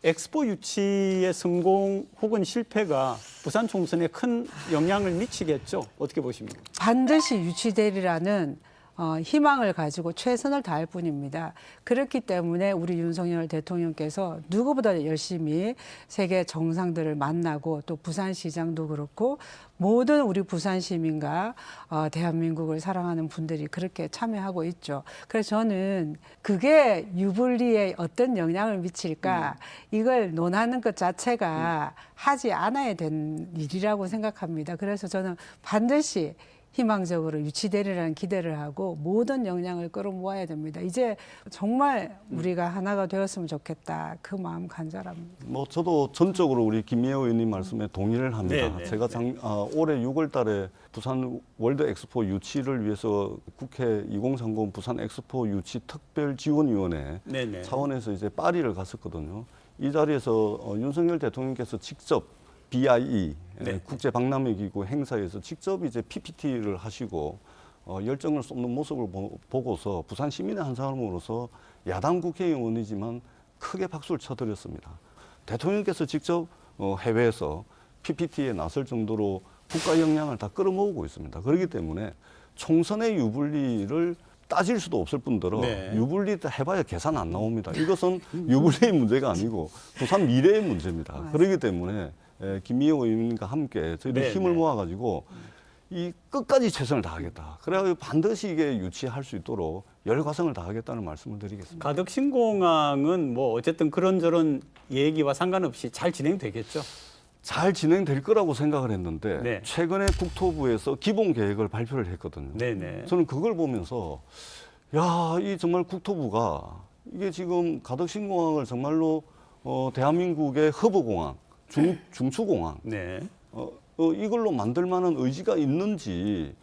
엑스포 유치의 성공 혹은 실패가 부산 총선에 큰 영향을 미치겠죠? 어떻게 보십니까? 반드시 유치되리라는 희망을 가지고 최선을 다할 뿐입니다. 그렇기 때문에 우리 윤석열 대통령께서 누구보다 열심히 세계 정상들을 만나고 또 부산시장도 그렇고 모든 우리 부산 시민과 대한민국을 사랑하는 분들이 그렇게 참여하고 있죠. 그래서 저는 그게 유불리에 어떤 영향을 미칠까 이걸 논하는 것 자체가 하지 않아야 된 일이라고 생각합니다. 그래서 저는 반드시 희망적으로 유치되리라는 기대를 하고 모든 역량을 끌어모아야 됩니다. 이제 정말 우리가 하나가 되었으면 좋겠다. 그 마음 간절합니다. 뭐 저도 전적으로 우리 김미애 의원님 말씀에 동의를 합니다. 네, 네, 제가 올해 6월 달에 부산 월드 엑스포 유치를 위해서 국회 2030 부산 엑스포 유치 특별지원위원회 네, 네. 차원에서 이제 파리를 갔었거든요. 이 자리에서 윤석열 대통령께서 직접 BIE 네. 국제 박람회 기구 행사에서 직접 이제 PPT를 하시고 열정을 쏟는 모습을 보고서 부산 시민의 한 사람으로서 야당 국회의원이지만 크게 박수를 쳐드렸습니다. 대통령께서 직접 해외에서 PPT에 나설 정도로 국가 역량을 다 끌어모으고 있습니다. 그렇기 때문에 총선의 유불리를 따질 수도 없을 뿐더러 네. 유불리 해봐야 계산 안 나옵니다. 이것은 유불리의 문제가 아니고 부산 미래의 문제입니다. 그렇기 때문에 김미애 의원님과 함께 저희들이 네, 힘을 네. 모아가지고 이 끝까지 최선을 다하겠다. 그래가지고 반드시 이게 유치할 수 있도록 열과성을 다하겠다는 말씀을 드리겠습니다. 가덕 신공항은 뭐 어쨌든 그런저런 얘기와 상관없이 잘 진행되겠죠? 잘 진행될 거라고 생각을 했는데 네. 최근에 국토부에서 기본 계획을 발표를 했거든요. 네네. 저는 그걸 보면서 야, 이 정말 국토부가 이게 지금 가덕 신공항을 정말로 대한민국의 허브공항, 중추공항 네. 이걸로 만들 만한 의지가 있는지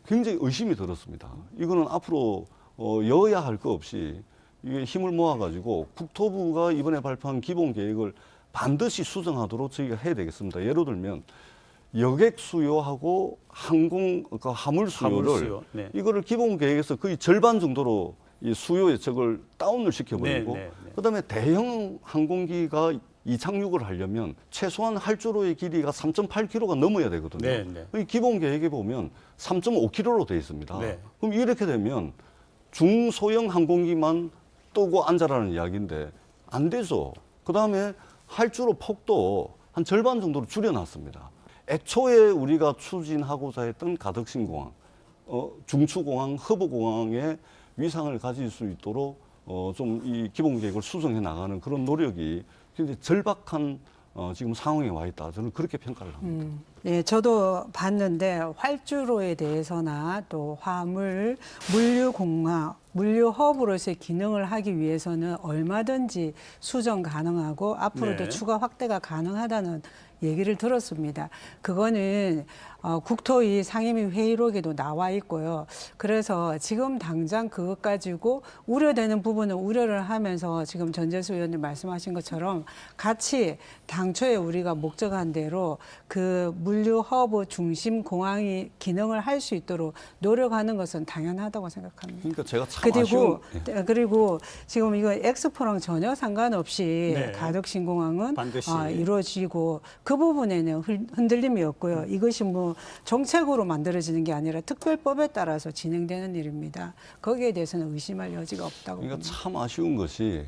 굉장히 의심이 들었습니다. 이거는 앞으로 여야 할 거 없이 이게 힘을 모아가지고 국토부가 이번에 발표한 기본 계획을 반드시 수정하도록 저희가 해야 되겠습니다. 예를 들면 여객 수요하고 화물 수요를 네. 이거를 기본 계획에서 거의 절반 정도로 이 수요 예측을 다운을 시켜버리고 네, 네, 네. 그다음에 대형 항공기가 이착륙을 하려면 최소한 활주로의 길이가 3.8km가 넘어야 되거든요. 네, 네. 이 기본 계획에 보면 3.5km로 되어 있습니다. 네. 그럼 이렇게 되면 중소형 항공기만 뜨고 앉아라는 이야기인데 안 되죠. 그다음에 활주로 폭도 한 절반 정도로 줄여놨습니다. 애초에 우리가 추진하고자 했던 가덕신공항, 중추공항, 허브공항의 위상을 가질 수 있도록 좀 이 기본 계획을 수정해 나가는 그런 노력이 굉장히 절박한 지금 상황에 와 있다. 저는 그렇게 평가를 합니다. 네, 저도 봤는데 활주로에 대해서나 또 화물, 물류공항, 물류 허브로서의 기능을 하기 위해서는 얼마든지 수정 가능하고 앞으로도 네. 추가 확대가 가능하다는 얘기를 들었습니다. 그거는 국토위 상임위 회의록에도 나와 있고요. 그래서 지금 당장 그것 가지고 우려되는 부분은 우려를 하면서 지금 전재수 의원님 말씀하신 것처럼 같이 당초에 우리가 목적한 대로 그 물류 허브 중심 공항이 기능을 할 수 있도록 노력하는 것은 당연하다고 생각합니다. 그러니까 제가 참 아쉬운 그리고 지금 이거 엑스포랑 전혀 상관없이 네. 가덕신공항은 반드시. 이루어지고 그 부분에는 흔들림이 없고요. 이것이 뭐 정책으로 만들어지는 게 아니라 특별법에 따라서 진행되는 일입니다. 거기에 대해서는 의심할 여지가 없다고 그러니까 봅니다. 참 아쉬운 것이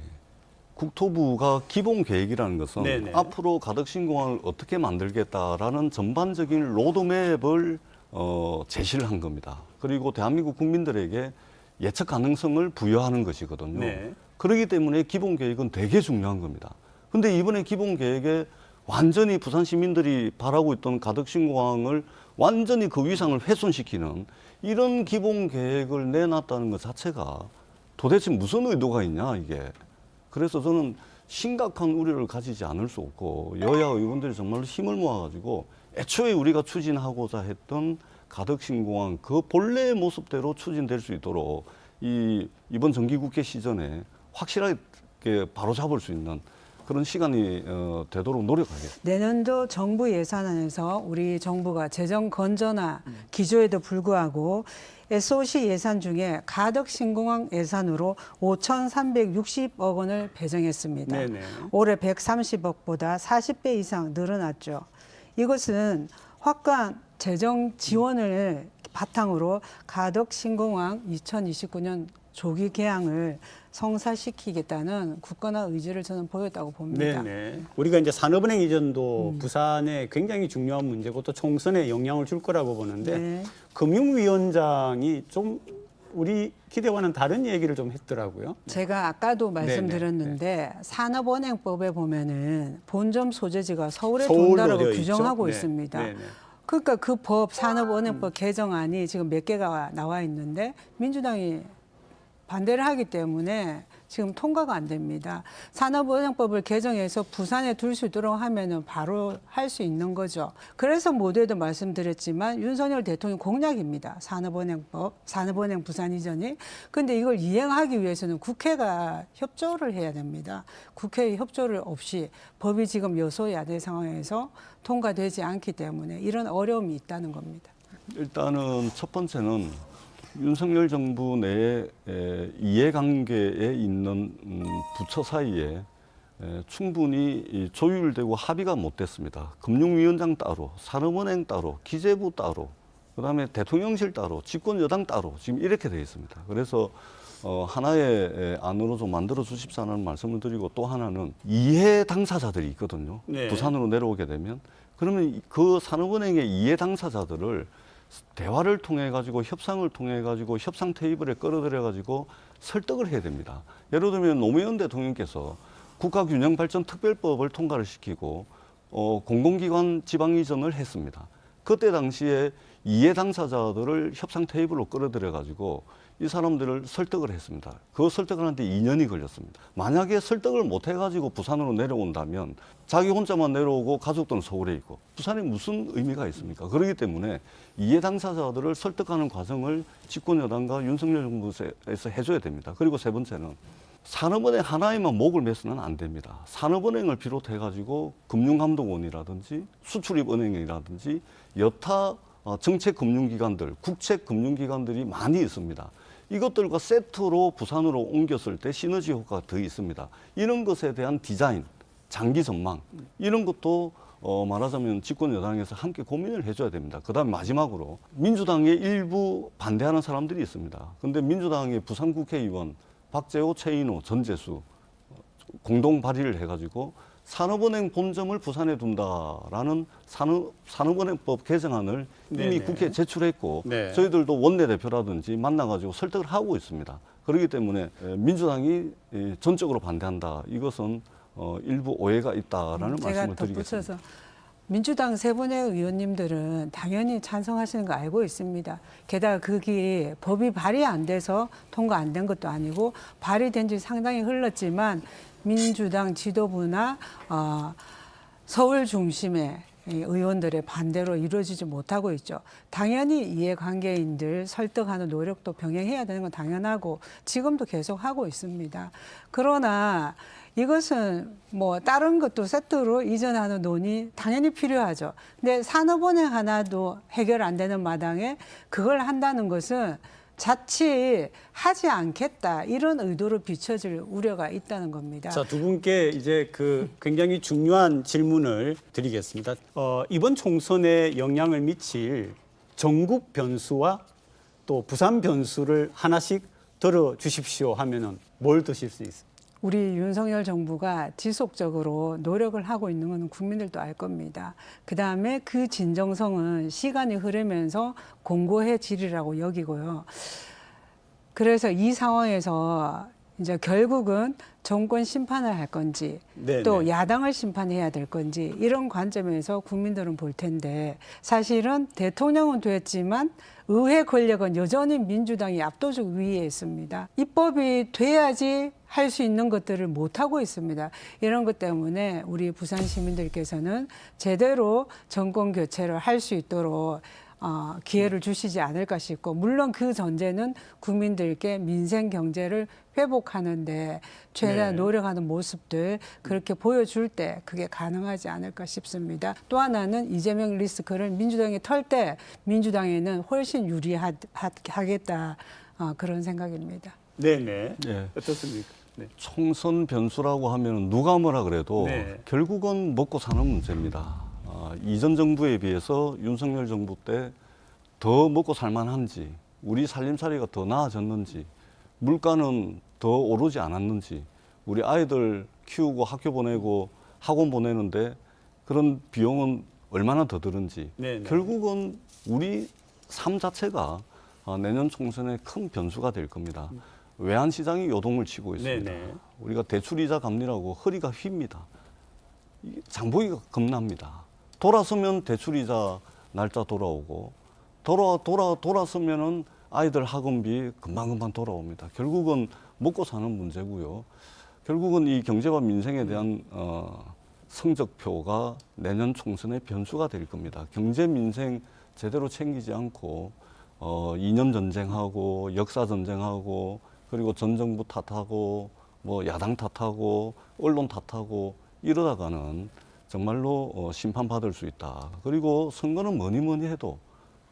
국토부가 기본 계획이라는 것은 네네. 앞으로 가덕신공항을 어떻게 만들겠다라는 전반적인 로드맵을 제시를 한 겁니다. 그리고 대한민국 국민들에게 예측 가능성을 부여하는 것이거든요. 네. 그렇기 때문에 기본 계획은 되게 중요한 겁니다. 근데 이번에 기본 계획에 완전히 부산 시민들이 바라고 있던 가덕신공항을 완전히 그 위상을 훼손시키는 이런 기본 계획을 내놨다는 것 자체가 도대체 무슨 의도가 있냐 이게. 그래서 저는 심각한 우려를 가지지 않을 수 없고 여야 의원들이 정말로 힘을 모아가지고 애초에 우리가 추진하고자 했던 가덕신공항 그 본래의 모습대로 추진될 수 있도록 이번 정기국회 시전에 확실하게 바로잡을 수 있는 그런 시간이 되도록 노력하겠습니다. 내년도 정부 예산안에서 우리 정부가 재정 건전화 기조에도 불구하고 SOC 예산 중에 가덕 신공항 예산으로 5,360억 원을 배정했습니다. 네네. 올해 130억보다 40배 이상 늘어났죠. 이것은 확고한 재정 지원을 바탕으로 가덕 신공항 2029년 조기 개항을 성사시키겠다는 굳건한 의지를 저는 보였다고 봅니다. 네네. 우리가 이제 산업은행 이전도 부산에 굉장히 중요한 문제고 또 총선에 영향을 줄 거라고 보는데 네. 금융위원장이 좀 우리 기대와는 다른 얘기를 좀 했더라고요. 제가 아까도 말씀드렸는데 산업은행법에 보면은 본점 소재지가 서울에 서울로 돈다라고 되어 규정하고 있죠. 있습니다. 네네. 그러니까 그 법 산업은행법 개정안이 지금 몇 개가 나와 있는데 민주당이 반대를 하기 때문에 지금 통과가 안 됩니다. 산업은행법을 개정해서 부산에 둘 수 있도록 하면은 바로 할 수 있는 거죠. 그래서 모두에도 말씀드렸지만 윤석열 대통령 공약입니다. 산업은행법, 산업은행 부산 이전이. 근데 이걸 이행하기 위해서는 국회가 협조를 해야 됩니다. 국회의 협조를 없이 법이 지금 여소야대 상황에서 통과되지 않기 때문에 이런 어려움이 있다는 겁니다. 일단은 첫 번째는 윤석열 정부 내에 이해관계에 있는 부처 사이에 충분히 조율되고 합의가 못 됐습니다. 금융위원장 따로, 산업은행 따로, 기재부 따로, 그다음에 대통령실 따로, 집권여당 따로 지금 이렇게 되어 있습니다. 그래서 하나의 안으로 좀 만들어 주십사는 말씀을 드리고 또 하나는 이해 당사자들이 있거든요. 네. 부산으로 내려오게 되면 그러면 그 산업은행의 이해 당사자들을 대화를 통해 가지고 협상을 통해 가지고 협상 테이블에 끌어들여 가지고 설득을 해야 됩니다. 예를 들면 노무현 대통령께서 국가균형발전특별법을 통과를 시키고 공공기관 지방 이전을 했습니다. 그때 당시에 이해 당사자들을 협상 테이블로 끌어들여 가지고 이 사람들을 설득을 했습니다. 그 설득을 하는데 2년이 걸렸습니다. 만약에 설득을 못 해가지고 부산으로 내려온다면 자기 혼자만 내려오고 가족들은 서울에 있고 부산에 무슨 의미가 있습니까? 그렇기 때문에 이해 당사자들을 설득하는 과정을 집권여당과 윤석열 정부에서 해줘야 됩니다. 그리고 세 번째는 산업은행 하나에만 목을 매서는 안 됩니다. 산업은행을 비롯해가지고 금융감독원이라든지 수출입은행이라든지 여타 정책금융기관들, 국책금융기관들이 많이 있습니다. 이것들과 세트로 부산으로 옮겼을 때 시너지 효과가 더 있습니다. 이런 것에 대한 디자인, 장기 전망 이런 것도 말하자면 집권 여당에서 함께 고민을 해줘야 됩니다. 그다음 마지막으로 민주당의 일부 반대하는 사람들이 있습니다. 근데 민주당의 부산 국회의원 박재호, 최인호, 전재수 공동 발의를 해가지고 산업은행 본점을 부산에 둔다라는 산업은행법 개정안을 이미 네네. 국회에 제출했고 네. 저희들도 원내대표라든지 만나가지고 설득을 하고 있습니다. 그렇기 때문에 민주당이 전적으로 반대한다. 이것은 일부 오해가 있다라는 말씀을 제가 드리겠습니다. 덧붙여서 민주당 세 분의 의원님들은 당연히 찬성하시는 거 알고 있습니다. 게다가 그게 법이 발의 안 돼서 통과 안 된 것도 아니고 발의된 지 상당히 흘렀지만 민주당 지도부나 서울 중심의 의원들의 반대로 이루어지지 못하고 있죠. 당연히 이해관계인들 설득하는 노력도 병행해야 되는 건 당연하고 지금도 계속 하고 있습니다. 그러나 이것은 뭐 다른 것도 세트로 이전하는 논의 당연히 필요하죠. 근데 산업은행 하나도 해결 안 되는 마당에 그걸 한다는 것은 자칫 하지 않겠다 이런 의도로 비춰질 우려가 있다는 겁니다. 자, 두 분께 이제 그 굉장히 중요한 질문을 드리겠습니다. 이번 총선에 영향을 미칠 전국 변수와 또 부산 변수를 하나씩 들어 주십시오 하면은 뭘 드실 수 있습니까? 우리 윤석열 정부가 지속적으로 노력을 하고 있는 건 국민들도 알 겁니다. 그다음에 그 진정성은 시간이 흐르면서 공고해지리라고 여기고요. 그래서 이 상황에서 이제 결국은 정권 심판을 할 건지 네네. 또 야당을 심판해야 될 건지 이런 관점에서 국민들은 볼 텐데 사실은 대통령은 됐지만 의회 권력은 여전히 민주당이 압도적 위에 있습니다. 입법이 돼야지 할 수 있는 것들을 못하고 있습니다. 이런 것 때문에 우리 부산 시민들께서는 제대로 정권 교체를 할 수 있도록 기회를 주시지 않을까 싶고, 물론 그 전제는 국민들께 민생 경제를 회복하는데 최대한 노력하는 모습들 그렇게 보여줄 때 그게 가능하지 않을까 싶습니다. 또 하나는 이재명 리스크를 민주당이 털 때 민주당에는 훨씬 유리하겠다, 그런 생각입니다. 네네. 네. 어떻습니까? 네. 총선 변수라고 하면 누가 뭐라 그래도 네. 결국은 먹고 사는 문제입니다. 이전 정부에 비해서 윤석열 정부 때 더 먹고 살만한지, 우리 살림살이가 더 나아졌는지, 물가는 더 오르지 않았는지, 우리 아이들 키우고 학교 보내고 학원 보내는데 그런 비용은 얼마나 더 드는지, 네네. 결국은 우리 삶 자체가 내년 총선에 큰 변수가 될 겁니다. 외환시장이 요동을 치고 있습니다. 네네. 우리가 대출이자 감리라고 허리가 휩니다. 장보기가 겁납니다. 돌아서면 대출이자 날짜 돌아오고, 돌아서면은 아이들 학원비 금방금방 돌아옵니다. 결국은 먹고 사는 문제고요. 결국은 이 경제와 민생에 대한 성적표가 내년 총선의 변수가 될 겁니다. 경제 민생 제대로 챙기지 않고 2년 전쟁하고 역사 전쟁하고 그리고 전 정부 탓하고 뭐 야당 탓하고 언론 탓하고 이러다가는 정말로 심판받을 수 있다. 그리고 선거는 뭐니 해도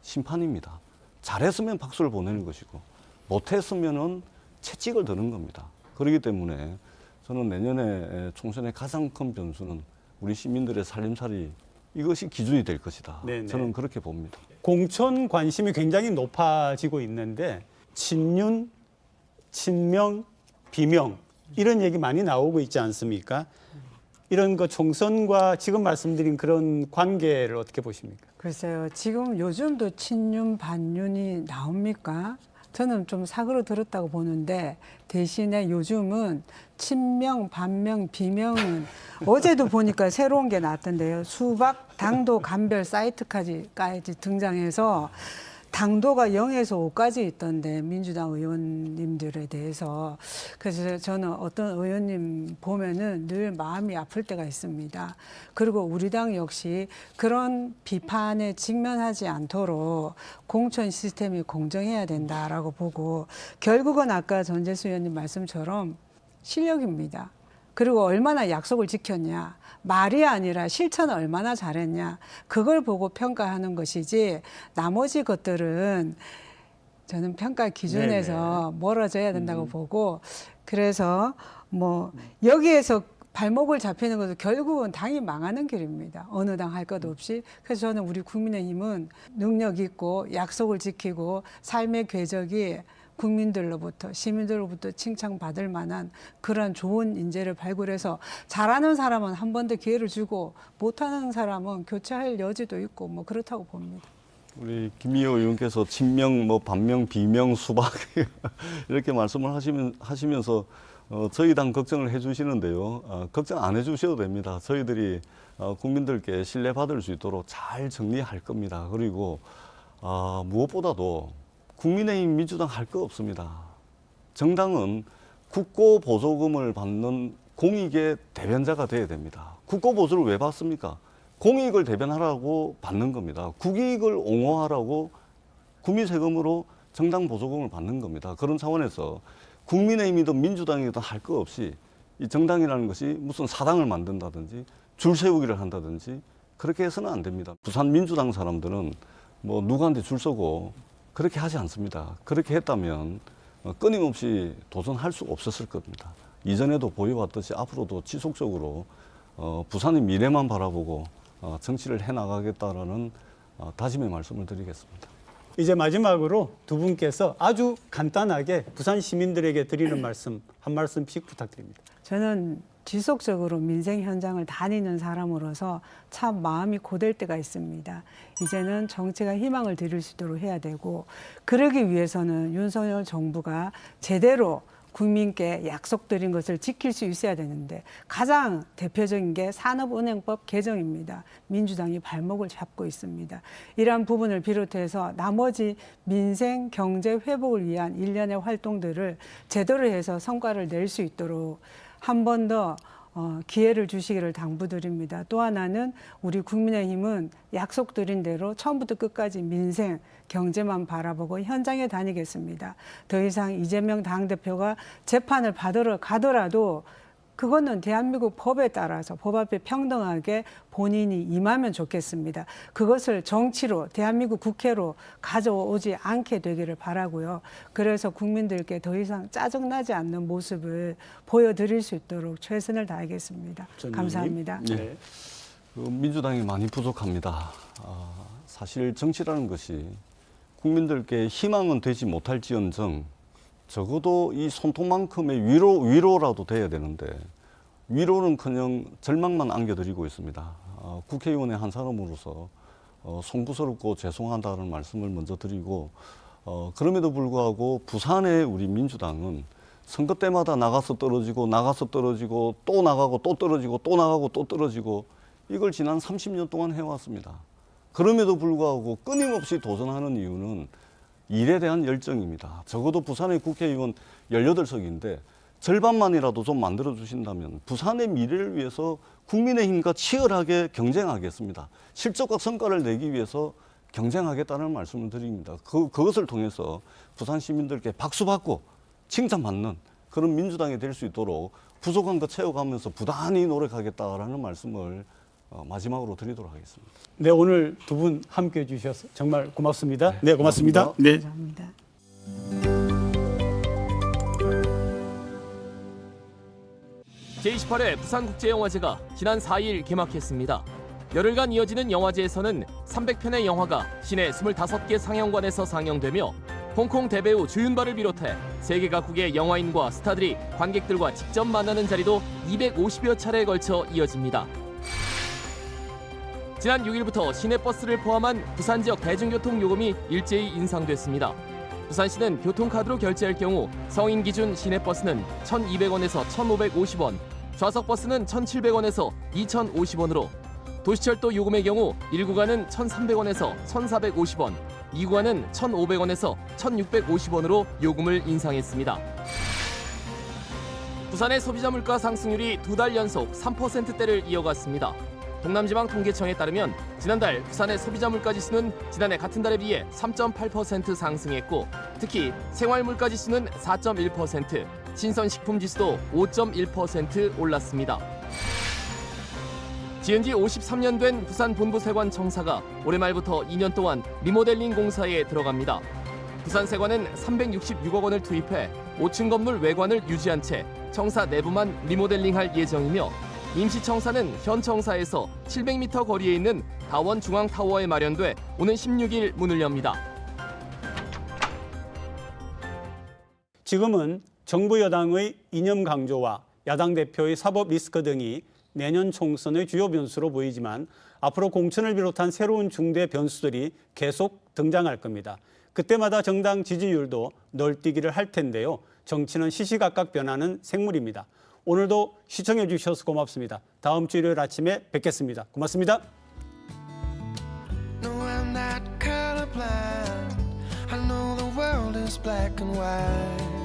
심판입니다. 잘했으면 박수를 보내는 것이고 못했으면은 채찍을 드는 겁니다. 그렇기 때문에 저는 내년에 총선의 가장 큰 변수는 우리 시민들의 살림살이, 이것이 기준이 될 것이다. 네네. 저는 그렇게 봅니다. 공천 관심이 굉장히 높아지고 있는데 친윤, 친명, 비명 이런 얘기 많이 나오고 있지 않습니까? 이런 거 총선과 지금 말씀드린 그런 관계를 어떻게 보십니까? 글쎄요, 지금 요즘도 친윤, 반윤이 나옵니까? 저는 좀 사그러들었다고 보는데, 대신에 요즘은 친명, 반명, 비명은 어제도 보니까 새로운 게 나왔던데요. 수박 당도 감별 사이트까지 등장해서 당도가 0에서 5까지 있던데, 민주당 의원님들에 대해서. 그래서 저는 어떤 의원님 보면은 늘 마음이 아플 때가 있습니다. 그리고 우리 당 역시 그런 비판에 직면하지 않도록 공천 시스템이 공정해야 된다라고 보고, 결국은 아까 전재수 의원님 말씀처럼 실력입니다. 그리고 얼마나 약속을 지켰냐, 말이 아니라 실천을 얼마나 잘했냐, 그걸 보고 평가하는 것이지 나머지 것들은 저는 평가 기준에서 멀어져야 된다고 보고, 그래서 뭐 여기에서 발목을 잡히는 것은 결국은 당이 망하는 길입니다. 어느 당 할 것 없이. 그래서 저는 우리 국민의힘은 능력 있고 약속을 지키고 삶의 궤적이 국민들로부터, 시민들로부터 칭찬받을 만한 그런 좋은 인재를 발굴해서 잘하는 사람은 한 번 더 기회를 주고 못하는 사람은 교체할 여지도 있고 뭐 그렇다고 봅니다. 우리 김미호 의원께서 친명, 뭐 반명, 비명, 수박 이렇게 말씀을 하시면서 저희 당 걱정을 해주시는데요. 걱정 안 해주셔도 됩니다. 저희들이 국민들께 신뢰받을 수 있도록 잘 정리할 겁니다. 그리고 무엇보다도 국민의힘, 민주당 할 거 없습니다. 정당은 국고 보조금을 받는 공익의 대변자가 돼야 됩니다. 국고 보조를 왜 받습니까? 공익을 대변하라고 받는 겁니다. 국익을 옹호하라고 국민 세금으로 정당 보조금을 받는 겁니다. 그런 차원에서 국민의힘이든 민주당이든 할 거 없이 이 정당이라는 것이 무슨 사당을 만든다든지 줄 세우기를 한다든지 그렇게 해서는 안 됩니다. 부산 민주당 사람들은 뭐 누구한테 줄 서고 그렇게 하지 않습니다. 그렇게 했다면 끊임없이 도전할 수 없었을 겁니다. 이전에도 보여왔듯이 앞으로도 지속적으로 부산의 미래만 바라보고 정치를 해나가겠다라는 다짐의 말씀을 드리겠습니다. 이제 마지막으로 두 분께서 아주 간단하게 부산 시민들에게 드리는 말씀 한 말씀씩 부탁드립니다. 저는 지속적으로 민생 현장을 다니는 사람으로서 참 마음이 고될 때가 있습니다. 이제는 정치가 희망을 드릴 수 있도록 해야 되고, 그러기 위해서는 윤석열 정부가 제대로 국민께 약속드린 것을 지킬 수 있어야 되는데, 가장 대표적인 게 산업은행법 개정입니다. 민주당이 발목을 잡고 있습니다. 이러한 부분을 비롯해서 나머지 민생 경제 회복을 위한 일련의 활동들을 제대로 해서 성과를 낼 수 있도록 한 번 더 기회를 주시기를 당부드립니다. 또 하나는 우리 국민의힘은 약속드린 대로 처음부터 끝까지 민생, 경제만 바라보고 현장에 다니겠습니다. 더 이상 이재명 당대표가 재판을 받으러 가더라도 그거는 대한민국 법에 따라서 법 앞에 평등하게 본인이 임하면 좋겠습니다. 그것을 정치로 대한민국 국회로 가져오지 않게 되기를 바라고요. 그래서 국민들께 더 이상 짜증나지 않는 모습을 보여드릴 수 있도록 최선을 다하겠습니다. 감사합니다. 네. 민주당이 많이 부족합니다. 사실 정치라는 것이 국민들께 희망은 되지 못할지언정 적어도 이 손톱만큼의 위로라도 돼야 되는데 위로는커녕 절망만 안겨드리고 있습니다. 국회의원의 한 사람으로서 송구스럽고 죄송하다는 말씀을 먼저 드리고 그럼에도 불구하고 부산의 우리 민주당은 선거 때마다 나가서 떨어지고 또 나가고 또 떨어지고 또 나가고 또 떨어지고 이걸 지난 30년 동안 해왔습니다. 그럼에도 불구하고 끊임없이 도전하는 이유는 일에 대한 열정입니다. 적어도 부산의 국회의원 18석인데 절반만이라도 좀 만들어 주신다면 부산의 미래를 위해서 국민의힘과 치열하게 경쟁하겠습니다. 실적과 성과를 내기 위해서 경쟁하겠다는 말씀을 드립니다. 그것을 통해서 부산 시민들께 박수받고 칭찬받는 그런 민주당이 될 수 있도록 부족한 거 채워가면서 부단히 노력하겠다라는 말씀을 마지막으로 드리도록 하겠습니다. 네, 오늘 두 분 함께해 주셔서 정말 고맙습니다. 네, 고맙습니다. 네. 감사합니다. 제28회 부산국제영화제가 지난 4일 개막했습니다. 열흘간 이어지는 영화제에서는 300편의 영화가 시내 25개 상영관에서 상영되며 홍콩 대배우 주윤발을 비롯해 세계 각국의 영화인과 스타들이 관객들과 직접 만나는 자리도 250여 차례에 걸쳐 이어집니다. 지난 6일부터 시내버스를 포함한 부산 지역 대중교통 요금이 일제히 인상됐습니다. 부산시는 교통카드로 결제할 경우 성인 기준 시내버스는 1,200원에서 1,550원, 좌석버스는 1,700원에서 2,050원으로, 도시철도 요금의 경우 1구간은 1,300원에서 1,450원, 2구간은 1,500원에서 1,650원으로 요금을 인상했습니다. 부산의 소비자 물가 상승률이 2달 연속 3%대를 이어갔습니다. 동남지방통계청에 따르면 지난달 부산의 소비자 물가지수는 지난해 같은 달에 비해 3.8% 상승했고 특히 생활물가지수는 4.1%, 신선식품지수도 5.1% 올랐습니다. 지은 지 53년 된 부산 본부세관청사가 올해 말부터 2년 동안 리모델링 공사에 들어갑니다. 부산세관은 366억 원을 투입해 5층 건물 외관을 유지한 채 청사 내부만 리모델링할 예정이며 임시청사는 현 청사에서 700m 거리에 있는 다원 중앙타워에 마련돼 오는 16일 문을 엽니다. 지금은 정부 여당의 이념 강조와 야당 대표의 사법 리스크 등이 내년 총선의 주요 변수로 보이지만 앞으로 공천을 비롯한 새로운 중대 변수들이 계속 등장할 겁니다. 그때마다 정당 지지율도 널뛰기를 할 텐데요. 정치는 시시각각 변하는 생물입니다. 오늘도 시청해 주셔서 고맙습니다. 다음 주 일요일 아침에 뵙겠습니다. 고맙습니다. No, I'm not colorblind. I know the world is black and white.